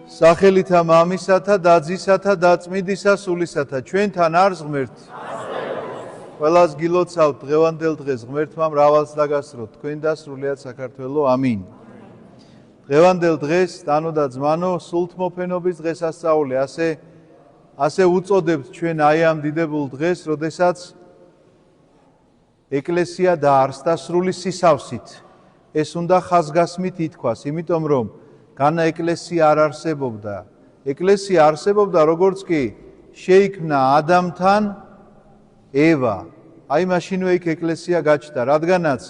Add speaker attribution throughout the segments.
Speaker 1: სახელითა მამისათა და ძისათა და წმინდისა სულისათა ჩვენთან არის ღმერთი. ყველას გილოცავთ დღევანდელ დღეს ღმერთმა მრავალს დაგასროთ თქვენ და სრულიად საქართველო. ამინ. დღევანდელ დღეს დანო და ძმანო სულთმოფენობის დღესასწაული ასე უწოდებთ ჩვენ აი ამ დიდებულ დღეს, როდესაც ეკლესია დაარსდა სრული სისავსით. ეს უნდა ხაზგასმით ითქვას, იმიტომ რომ განა ეკლესია არ არსებობდა. ეკლესია არსებობდა როგორც კი შეიქმნა ადამთან ევა. აი მაშინვე იქ ეკლესია გაჩნდა, რადგანაც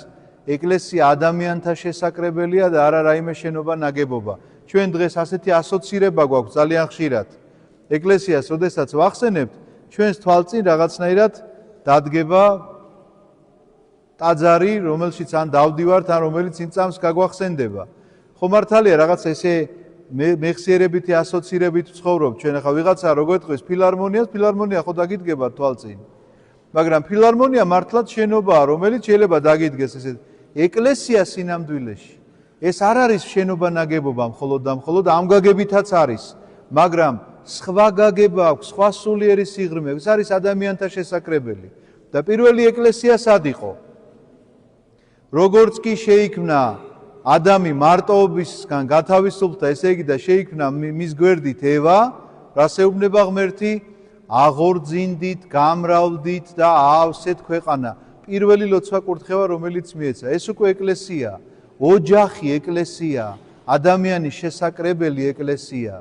Speaker 1: ეკლესია ადამიანთა შესაკრებელია და არა რაიმე შენობა ნაგებობა. ჩვენ დღეს ასეთი ასოცირება გვაქვს ძალიან ხშირად. ეკლესიას როდესაც ვახსენებთ, ჩვენს თვალწინ რაღაცნაირად დადგება ტაძარი, რომელშიც ან დავდივართ, ან რომელიც იმ წამს გაგვახსენდება. ხო მართალია რაღაც ესე მეხსიერებითი ასოცირებით ვცხოვრობ. ჩვენ ახლა ვიღაცა როგორ ეთქვის ფილარმონია ხო დაგიდგება თვალწინ. მაგრამ ფილარმონია მართლაც შენობაა, რომელიც შეიძლება დაგიდგეს ესე ეკლესია სინამდვილეში. ეს არ არის შენობა ნაგებობა მხოლოდ და მხოლოდ ამ გაგებითაც არის, მაგრამ სხვა გაგება აქვს, სხვა სულიერი სიღრმე, ეს არის ადამიანთა შესაკრებელი. და პირველი ეკლესია სად იყო? როგორც კი შეიქმნა ადამი მარტოობისგან გათავისუფლდა, ესე იგი და შეიქმნა მის გვერდით ევა, რას ეუბნება ღმერთი? აღორძინდით, გამრავლდით და აავსეთ ქვეყანა. პირველი ლოცვა კურთხევა, რომელიც მიეცა. ეს უკვე ეკლესია, ოჯახი ეკლესია, ადამიანის შესაკრებელი ეკლესია.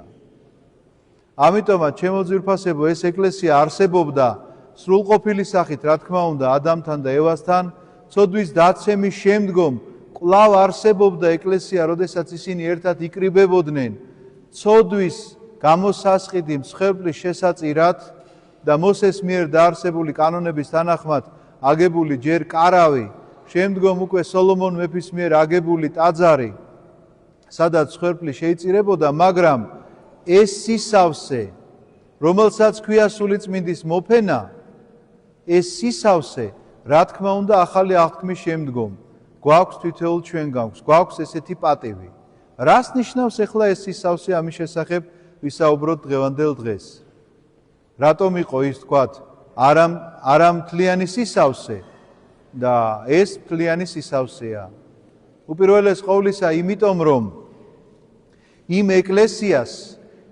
Speaker 1: ამიტომაც ჩემო ძვირფასებო, ეს ეკლესია არსებობდა სრულყოფილი სახით, რა თქმა უნდა, ადამთან და ევასთან, ცოდვის დაცემის შემდგომ კვლავ არსებობდა ეკლესია, როდესაც ისინი ერთად იკრიბებოდნენ ცოდვის გამოსასყიდი მსხვერპლის შესაწირად და მოსეს მიერ დაარსებული კანონების თანახმად აგებული ჯერ კარავი, შემდგომ უკვე სოლომონ მეფის მიერ აგებული ტაძარი, სადაც მსხვერპლი შეიწირებოდა, მაგრამ ეს სისავსე, რომელსაც ქვია სულიწმინდის მოფენა, ეს სისავსე, რა თქმა უნდა, ახალი აღთქმის შემდგომ გვაქვს თითოეულ ჩვენგან, გვაქვს ესეთი პატივი. რას ნიშნავს ახლა ეს სისავსე, ამის შესახებ ვისაუბროთ დღევანდელ დღეს. რატომ იყო ის თქვათ არამთლიანი სისავსე და ეს მთლიანი სისავსეა? უპირველეს ყოვლისა, იმიტომ რომ იმ ეკლესიას,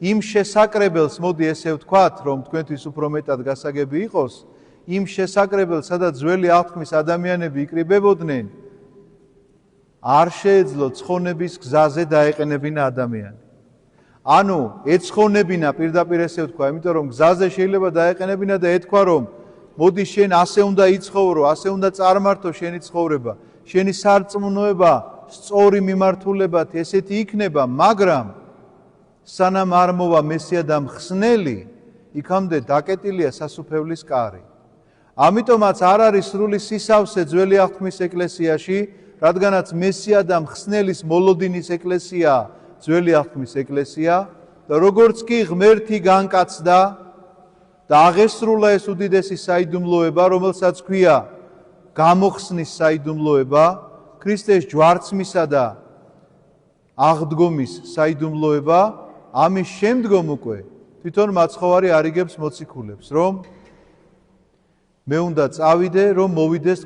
Speaker 1: იმ შესაკრებელს, მოდი ესე ვთქვათ, რომ თქვენთვის უფრო მეტად გასაგები იყოს, იმ შესაკრებელს, სადაც ძველი აღთქმის ადამიანები იკრიბებოდნენ, არ შეეძლო ცხონების გზაზე დაეყენებინა ადამიანი. ანუ ეცხონებინა, პირდაპირ ესე ვთქვა, იმიტომ რომ გზაზე შეიძლება დაეყენებინა და ეთქვა რომ მოდი შენ ასე უნდა იცხოვრო, ასე უნდა წარმართო შენი ცხოვრება, შენი სარწმუნოება სწორი მიმართულებად ესეთი იქნება, მაგრამ სანამ არ მოვა მესია და მხსნელი, იქამდე დაკეტილია სასუფევლის კარი. ამიტომაც არ არის სრული სისავსე ძველი აღთქმის ეკლესიაში, რადგანაც მესია და მხსნელის მოლოდინის ეკლესია ძველი აღთქმის ეკლესია და როგორც კი ღმერთი განკაცდა და აღესრულა ეს უდიდესი საიდუმლოება, რომელსაც ქვია გამოხსნის საიდუმლოება, ქრისტეს ჯვარცმისა და აღდგომის საიდუმლოება, ამის შემდგომ უკვე თვითონ მაცხოვარი არიგებს მოციქულებს, რომ მე უნდა წავიდე, რომ მოვიდეს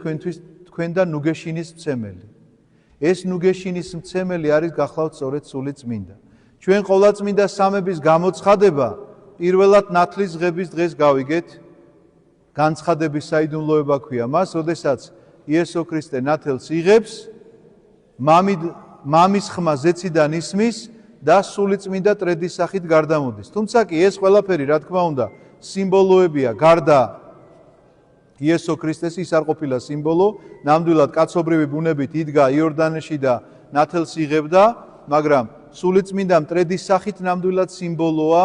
Speaker 1: თქვენ და ნუგეშინის მცემელი. ეს ნუგეშინის მცემელი არის გახლავთ სწორედ სული წმინდა. ჩვენ ყოვლადწმინდა სამების გამოცხადება პირველად ნათლის ღების დღეს გავიგეთ, განცხადების საიდუმლოება ქვია მას, როდესაც იესო ქრისტე ნათელს იღებს, მამის ხმა ზეციდან ისმის და სული წმინდა ტრედის სახით გარდამოდის. თუმცა კი ეს ყველაფერი, რა თქმა უნდა, სიმბოლოებია, გარდა იესო ქრისტეს ის არ ყოფილა სიმბოლო, ნამდვილად კაცობრივი ბუნებით იდგა იორდანეში და ნათელს იღებდა, მაგრამ სულიწმინდა მტრედის სახით ნამდვილად სიმბოლოა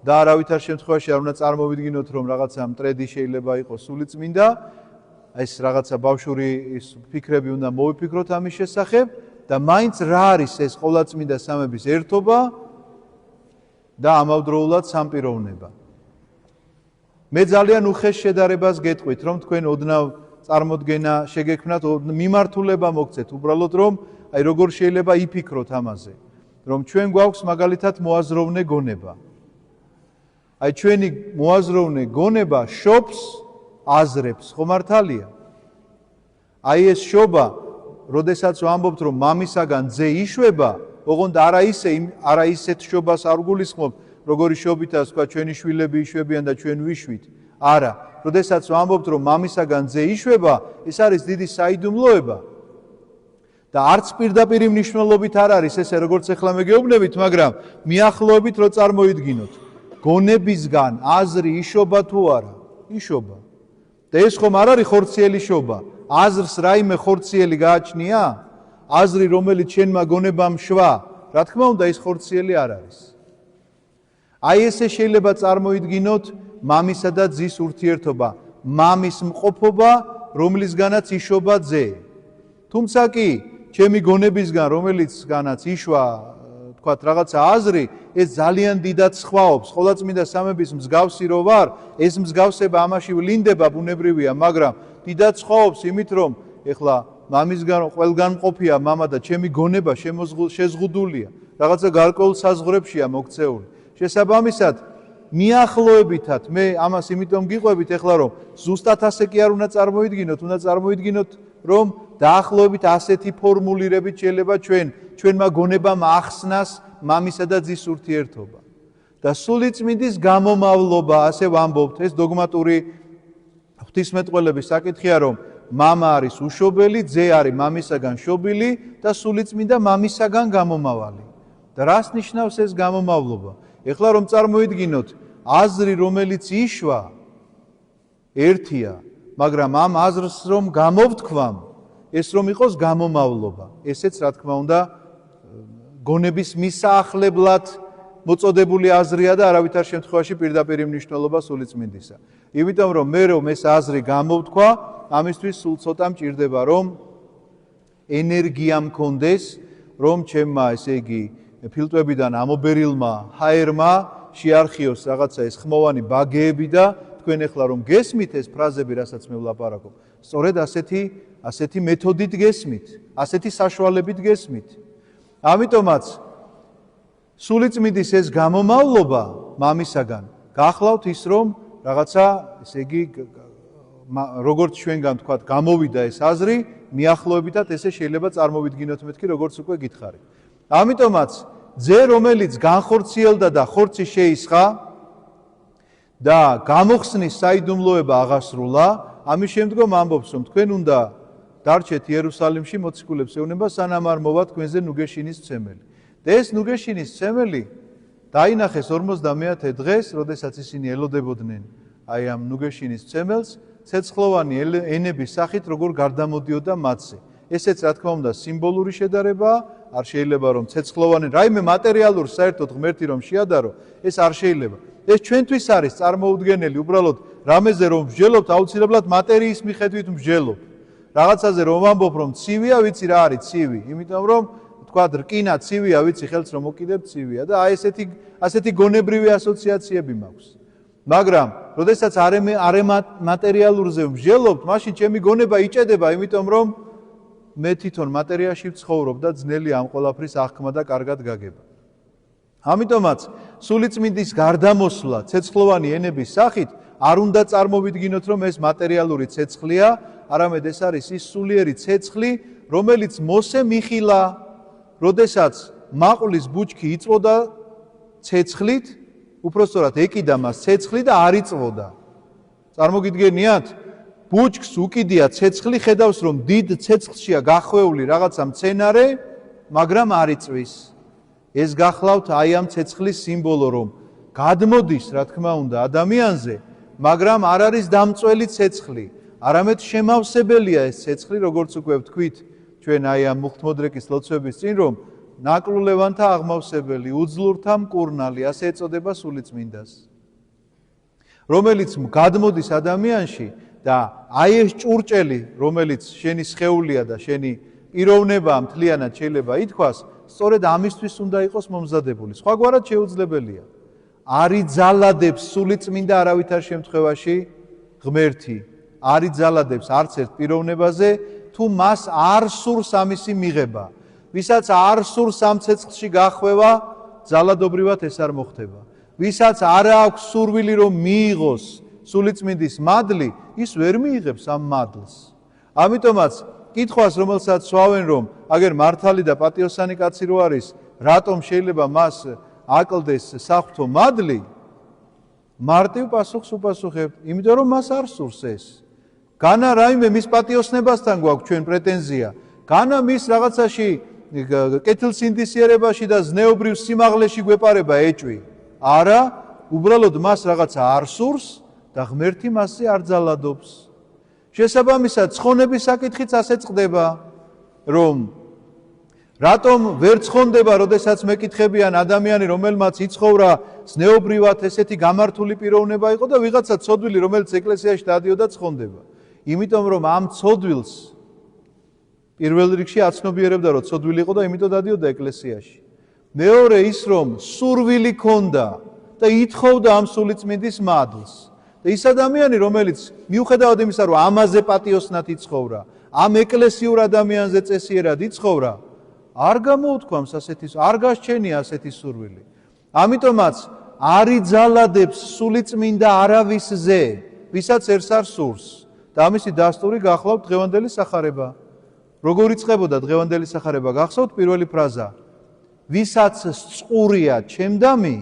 Speaker 1: და არავითარ შემთხვევაში არ უნდა წარმოვიდგინოთ, რომ რაღაცა მტრედი შეიძლება იყოს სულიწმინდა, ეს რაღაცა ბავშვური ფიქრები უნდა მოვიფიქროთ ამის შესახებ და მაინც რა არის ეს ყოვლადწმინდა სამების ერთობა და ამავდროულად სამპიროვნება. მე ძალიან უხეშ შედარებას გეტყვით, რომ თქვენ ოდნავ წარმოდგენა შეგექმნათ, მიმართულება მოგცეთ, უბრალოდ რომ აი როგორ შეიძლება იფიქროთ ამაზე. რომ ჩვენ გვაქვს მაგალითად მოაზროვნე გონება. აი ჩვენი მოაზროვნე გონება შობს აზრებს, ხო მართალია? აი ეს შობა, როდესაც ვამბობთ, რომ მამისაგან ძე იშვება, ოღონდ არა ისეთ შობას არ გულისხმობ, როგორი შობითაა, თქვა ჩვენი შვილები იშვებიან და ჩვენ ვიშვით. არა, როდესაც ვამბობთ, რომ მამისაგან ძე იშვება, ეს არის დიდი საიდუმლოება. და არც პირდაპირ მნიშვნელობით არ არის ესე, როგორც ახლა მეგეუბნებით, მაგრამ მიახლოებით რო წარმოიდგინოთ. გონებისგან აზრი იშობა თუ არა? იშობა. და ეს ხომ არ არის ხორციელი შობა? აზრს რაიმე ხორციელი გააჩნია? აზრი, რომელიც შენმა გონებამ შვა, რა თქმა უნდა, ის ხორციელი არ არის. აი ესე შეიძლება წარმოიდგინოთ მამისა და ძის ურთიერთობა, მამის მყოფობა, რომლისგანაც იშობა ძე. თუმცა კი, ჩემი გონებისგან, რომელიცგანაც იშვა, თქვათ, რაღაცა აზრი, ეს ძალიან დიდად სხვაობს. ყოვლადწმინდა სამების მსგავსი რო ვარ, ეს მსგავსება ამაში ვლინდება, ბუნებრივია, მაგრამ დიდად სხვაობს იმით, რომ ეხლა მამისგან ყველგან მყოფია მამა და ჩემი გონება შეზღუდულია, რაღაცა გარკვეულ საზღვრებშია მოქცეული. შესაბამისად, მიახლოებითად მე ამას იმიტომ გიყვებით ეხლა, რომ ზუსტად ასე კი არ უნდა წარმოიდგინოთ, უნდა წარმოიდგინოთ, რომ დაახლოებით ასეთი ფორმულირებით შეიძლება ჩვენმა გონებამ ახსნას მამისა და ძის ურთიერთობა. და სულიწმინდის გამომავლობა, ასე ვამბობთ, ეს დოგმატური ღვთისმეტყველების საკითხია, რომ მამა არის უშობელი, ძე არის მამისაგან შობილი და სულიწმინდა მამისაგან გამომავალი. და რას ნიშნავს ეს გამომავლობა? ეხლა რომ წარმოიდგინოთ, აზრი, რომელიც იშვა, ერთია, მაგრამ ამ აზრს რომ გამოვთქვამ, ეს რომ იყოს გამომავლობა. ესეც რა თქმა უნდა გონების მისაახლებლად მოწოდებული აზრია და არავითარ შემთხვევაში პირდაპირ მნიშვნელობა სულიწმინდისა. იმიტომ რომ მე რომ ეს აზრი გამოვთქვა, ამისთვის სულ ცოტა მჭირდება, რომ ენერგია მქონდეს, რომ ჩემმა, ესე იგი, ფილტვებიდან ამობერილმა ჰაერმა შეარხიოს რაღაცა ეს ხმოვანი ბაგეები და თქვენ ეხლა რომ გესმით ეს ფრაზები, რასაც მე ვლაპარაკობ, სწორედ ასეთი მეთოდით გესმით, ასეთი საშუალებით გესმით. ამიტომაც სულიწმინდის ეს გამომავლობა მამისაგან გახლავთ ის, რომ რაღაცა, ესე იგი, როგორც ჩვენგან თქვათ, გამოვიდა ეს აზრი, მიახლოებითად ესე შეიძლება წარმოვიდგინოთ მეთქი, როგორც უკვე გითხარით. ამიტომაც ძე, რომელიც განხორციელდა და ხორცი შეისხა და გამოხსნის საიდუმლოება აღასრულა, ამის შემდგომ ამბობს, რომ თქვენ უნდა დარჩეთ იერუსალიმში, მოციქულებს ეუბნება, სანამ არ მოვა თქვენზე ნუგეშინის მცემელი. და ეს ნუგეშინის მცემელი დაინახეს 50-ე დღეს, როდესაც ისინი ელოდებოდნენ აი ამ ნუგეშინის მცემელს, ცეცხლოვანი ენების სახით როგორ გარდამოდიოდა მათზე. ესეც რა თქმა უნდა სიმბოლური შედარებაა, არ შეიძლება რომ ცეცხლოვანი რაიმე მატერიალური საერთოდ ღმერთი რომ შეადარო, ეს არ შეიძლება. ეს ჩვენთვის არის წარმოუდგენელი, უბრალოდ რამეზე რომ მსჯელობთ, აუცილებლად მატერიის მიხედვით მსჯელობ. რაღაცაზე რომ ვამბობ, რომ ცივია, ვიცი რა არის ცივი, იმიტომ რომ თქვა რკინა ცივია, ვიცი ხელს რომ მოკიდებ ცივია და აი ასეთი გონებრივი ასოციაციები მაქვს. მაგრამ, როდესაც არემატერიალურზე მსჯელობთ, მაშინ ჩემი გონება იჭედება, იმიტომ რომ მე თვითონ მატერიაში ვცხოვრობ და ძნელი ამ ყველაფრის აღქმა და კარგად გაგება. ამიტომაც სულიწმინდის გარდამოსვლა ცეცხლოვანი ენების სახით არ უნდა წარმოვიდგინოთ, რომ ეს მატერიალური ცეცხლია, არამედ ეს არის ის სულიერი ცეცხლი, რომელიც მოსე მიხილა, როდესაც მაყulis ბუჩქი იწვოდა ცეცხლით, უпростоრად ეკიდა მას ცეცხლი და არ იწვოდა. წარმოგიდგენიათ? ბუჩქს უკიდია ცეცხლი, ხედავს რომ დიდ ცეცხლშია გახვეული რაღაცა მცენარე, მაგრამ არ იწვის. ეს გახლავთ აი ამ ცეცხლის სიმბოლო, რომ გადმოდის, რა თქმა უნდა, ადამიანზე, მაგრამ არ არის დამწველი ცეცხლი, არამედ შემავსებელია ეს ცეცხლი, როგორც უკვე ვთქვით, ჩვენ აი ამ მუხტმოდრეკის ლოცვების წინ, რომ ნაკლულევანთა აღმავსებელი, უძლურთა მკურნალი, ასე ეწოდება სულიწმინდას. რომელიც გადმოდის ადამიანში და აი ეს ჭურჭელი, რომელიც შენი სხეულია და შენი პიროვნებაა მთლიანად შეიძლება ითქვას, სწორედ ამისთვის უნდა იყოს მომზადებული. სხვაგვარად შეუძლებელია. არ იძალადებს სულიწმინდა არავითარ შემთხვევაში ღმერთი, არ იძალადებს არც ერთ პიროვნებაზე, თუ მას არ სურს ამისი მიღება. ვისაც არ სურს ამ ცეცხლში გახვევა, ძალადობრივად ეს არ მოხდება. ვისაც არ აქვს სურვილი რომ მიიღოს სულიწმინდის მადლი, ის ვერ მიიღებს ამ მადლს. ამიტომაც კითხვას, რომელსაც სვავენ, რომ აგერ მართალი და პატიოსანი კაცი რო არის, რატომ შეიძლება მას აკლდეს საღვთო მადლი? მარტივ პასუხს უპასუხებთ, იმიტომ რომ მას არ სურს ეს. განა რაიმე მის პატიოსნებასთან გვაქვს ჩვენ პრეტენზია, განა მის რაღაცაში კეთილსინდისიერებაში და ზნეობრივ სიმაღლეში გვეპარება ეჭვი. არა, უბრალოდ მას რაღაცა არ სურს და ღმერთი მასზე არ ძალადობს. შესაბამისად, ცხონების საკითხიც ასე წყდება, რომ რატომ ვერ ცხონდება, როდესაც მეკითხებიან ადამიანი, რომელმაც იცხოვრა ზნეობრივად ესეთი გამართული პიროვნება იყო და ვიღაცა ცოდვილი, რომელიც ეკლესიაში დადიოდა, ცხონდება. იმიტომ რომ ამ ცოდვილს პირველ რიგში აცნობიერებდა, რომ ცოდვილი იყო და იმიტომ დადიოდა ეკლესიაში. მეორე ის, რომ სურვილი ქონდა და ითხოვდა ამ სულიწმინდის მადლს. და ის ადამიანი, რომელიც მიუხედავად იმისა, რომ ამაზე პატიოსნად იცხოვრა, ამ ეკლესიურ ადამიანზე წესიერად იცხოვრა, არ გამოუთქვამს ასეთი, არ გასჩენია ასეთი სურვილი. ამიტომაც არ იძალადებს სულიწმინდა არავისზე, ვისაც ერთს არ სურს. და ამისი დასტური გახლავთ დღევანდელი სახარება. როგორ იწყებოდა დღევანდელი სახარება? გახსოვთ პირველი ფრაზა. ვისაც წყურია ჩემდამი,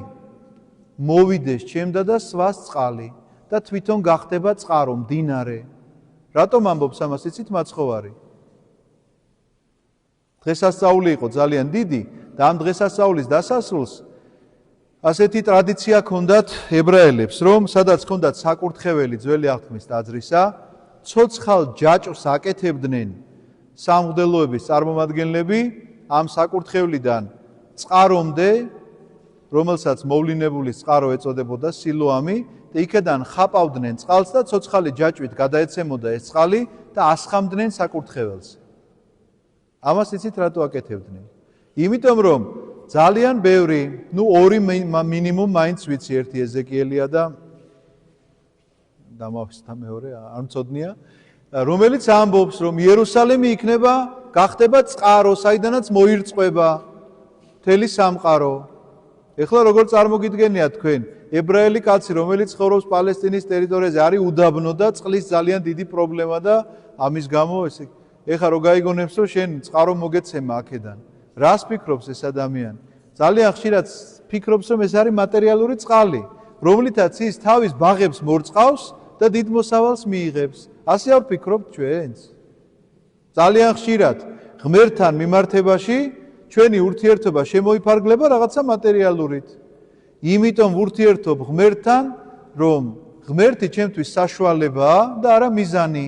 Speaker 1: მოვიდეს ჩემდა და სვას წყალი და თვითონ გახდება წყარო, მდინარე. რატომ ამბობს ამას, იცით მაცხოვარი? დღესასწაული იყო ძალიან დიდი და ამ დღესასწაულის დასასრულს ასეთი ტრადიცია ჰქონდათ ებრაელებს, რომ სადაც ჰქონდათ საკურთხეველი ძველი აღთქმის ტაძრისა, ცოცხალ ჯაჭვს აკეთებდნენ სამღვდელოების წარმომადგენლები ამ საკურთხევლიდან წყარომდე, რომელსაც მოვლინებულის წყარო ეწოდებოდა სილოამი და იქედან ხაპავდნენ წყალს და ცოცხალი ჯაჭვით გადაეცემოდა ეს წყალი და ასხამდნენ საკურთხეველს. ამას იცით რატო აკეთებდნენ? იმიტომ რომ ძალიან ბევრი, ორი მინიმუმ მაინც ვიცი, ერთი ეზეკიელია და დამავსთა მეორე, არ მწოდნია, რომელიც ამბობს, რომ იერუსალიმი იქნება, გახდება წყარო, საიდანაც მოირწყვება მთელი სამყარო. ეხლა როგორ წარმოგიდგენიათ თქვენ, ებრაელი კაცი, რომელიც ცხოვრობს პალესტინის ტერიტორიაზე, არის უდაბნო და წყლის ძალიან დიდი პრობლემა და ამის გამო ესე ეხლა რო გაიგონებს, რომ შენ წყარო მოგეცემა აქედან. რას ფიქრობს ეს ადამიანი? ძალიან ხშირად ფიქრობს, რომ ეს არის მატერიალური წყალი, რომლითაც ის თავის ბაღებს მორწყავს და დიდ მოსავალს მიიღებს. ასე არ ფიქრობთ ჩვენც? ძალიან ხშირად ღმერთთან მიმართებაში ჩვენი ურთიერთობა შემოიფარგლება რაღაცა მატერიალურით. იმიტომ ვურთიერთობ ღმერთთან, რომ ღმერთი ჩემთვის საშუალებაა და არა მიზანი.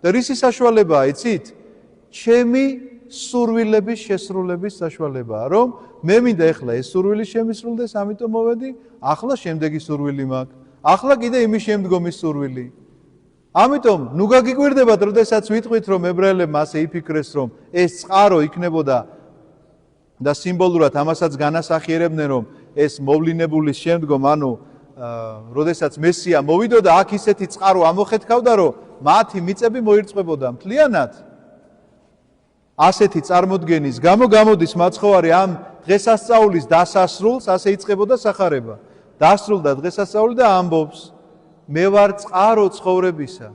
Speaker 1: და რისი საშუალებაა, იცით? ჩემი სურვილების შესრულების საშუალებაა, რომ მე მინდა ეხლა ეს სურვილი შემისრულდეს, ამიტომ მოვედი, ახლა შემდეგი სურვილი მაქვს. ახლა კიდე იმის შემდგომი სურვილი. ამიტომ ნუ გაგიკვირდებათ, როდესაც ვიტყვით, რომ ებრაელებმა ასე იფიქრეს, რომ ეს წყარო იქნებოდა და სიმბოლურად ამასაც განასახიერებდნენ, რომ ეს მოვლინებულის შემდგომ, ანუ როდესაც მესია მოვიდოდა, აქ ისეთი წყარო ამოხეთქავდა, რომ მათი მიწები მოირწყვებოდა მთლიანად. ასეთი წარმოდგენის გამო გამოდის მაცხოვარი ამ დღესასწაულის დასასრულს, ასე იწყებოდა სახარება. დასრულდა დღესასწაული და ამბობს, მე ვარ წყარო ცხოვრებისა.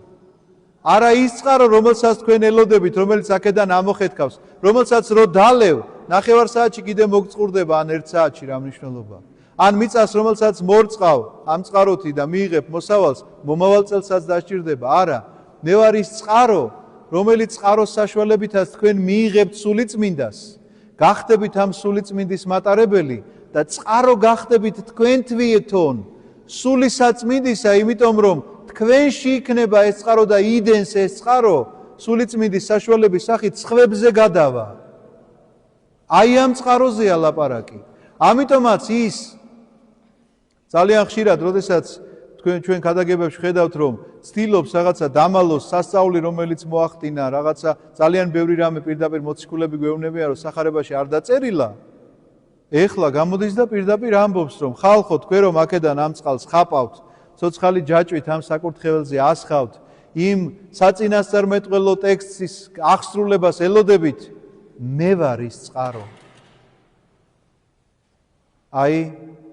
Speaker 1: არა ის წყარო, რომელსაც თქვენ ელოდებით, რომელიც აქედან ამოხეთქავს, რომელსაც რო დალევ, ნახევარ საათში კიდე მოგწყურდება, ან ერთ საათში რა მნიშვნელობა. ან მიწას, რომელსაც მორწყავ ამ წყაროთი და მიიღებ მოსავალს, მომავალ წელსაც დასჭირდება. არა, მე ვარ ის წყარო, რომელიც წყაროს საშუალებითაც თქვენ მიიღებთ სულიწმინდას, გახდებით ამ სულიწმინდის მატარებელი და წყარო გახდებით თქვენ თვითონ სულისაწმინდისა, იმიტომ რომ თქვენში იქნება ეს წყარო და იდენს ეს წყარო სულიწმინდის საშუალების სახით სხვებზე გადავა. აი ამ წყაროზეა ლაპარაკი. ამიტომაც ის ძალიან ხშირად, როდესაც ჩვენ ქადაგებებში ხედავთ, რომ ცდილობს რაღაცა დამალოს სასწაული, რომელიც მოახდინა, რაღაცა ძალიან ბევრი რამე პირდაპირ მოციქულები გვეუბნებიან, რომ სახარებაში არ დაწერილა. ეხლა გამოდის და პირდაპირ ამბობს, რომ ხალხო, თქვენ რომ აქედან ამ წყალს ხაპავთ, ცოცხალი ჯაჭვით ამ საკურთხეველზე ასხავთ, იმ საწინასწარმეტყველო ტექსტის აღსრულებას ელოდებით, მე ვარ ის წყარო. აი,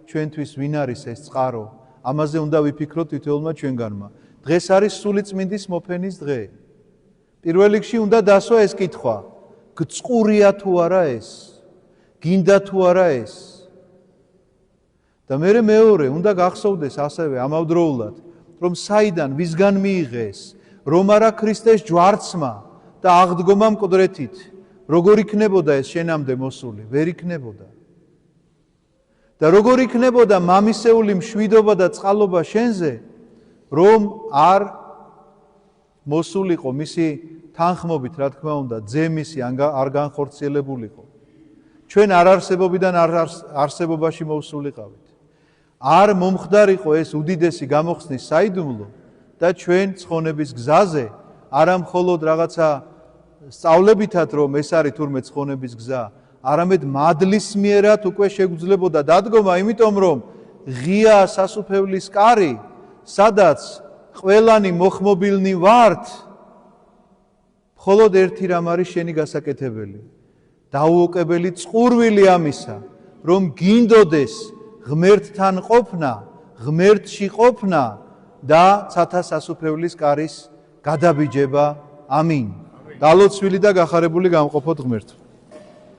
Speaker 1: ჩვენთვის ვინ არის ეს წყარო? ამაზე უნდა ვიფიქროთ თითოეულმა ჩვენგანმა. დღეს არის სულიწმინდის მოფენის დღე. პირველ რიგში უნდა დასვა ეს კითხვა. გწყურია თუ არა ეს? გინდა თუ არა ეს? და მეორე უნდა გახსოვდეს ასევე ამავდროულად, რომ საიდან ვისგან მიიღეს, რომ არა ქრისტეს ჯვარცმა და აღდგომა მკვდრეთით, როგორ იქნებოდა ეს შენამდე მოსული? ვერ იქნებოდა. და როგორ იქნებოდა მამისეული მშვიდობა და წყალობა შენზე, რომ არ მოსულიყო მისი თანხმობით, რა თქმა უნდა, ძემისი არ განხორციელებულიყო. ჩვენ არ არსებობიდან არსებობაში მოვსულიყავით. არ მომხდარიყო ეს უდიდესი გამოხსნის საიდუმლო და ჩვენ ცხონების გზაზე არა მხოლოდ რაღაცა სწავლებითად რომ ეს არის თურმე ცხონების გზა, არამედ მადლის მიერად უკვე შეგვძლებოდა დადგომა, იმიტომ რომ ღია სასუფევლის კარი, სადაც ყველანი მოხმობილნი ვართ, მხოლოდ ერთი რამ არის შენი გასაკეთებელი. დაუოკებელი წყურვილი ამისა, რომ გინდოდეს ღმერთთან ყოფნა, ღმერთში ყოფნა და ცათა სასუფევლის კარის გადაბიჯება. ამინ. დალოცვილი და გახარებული გამყოფოთ ღმერთს.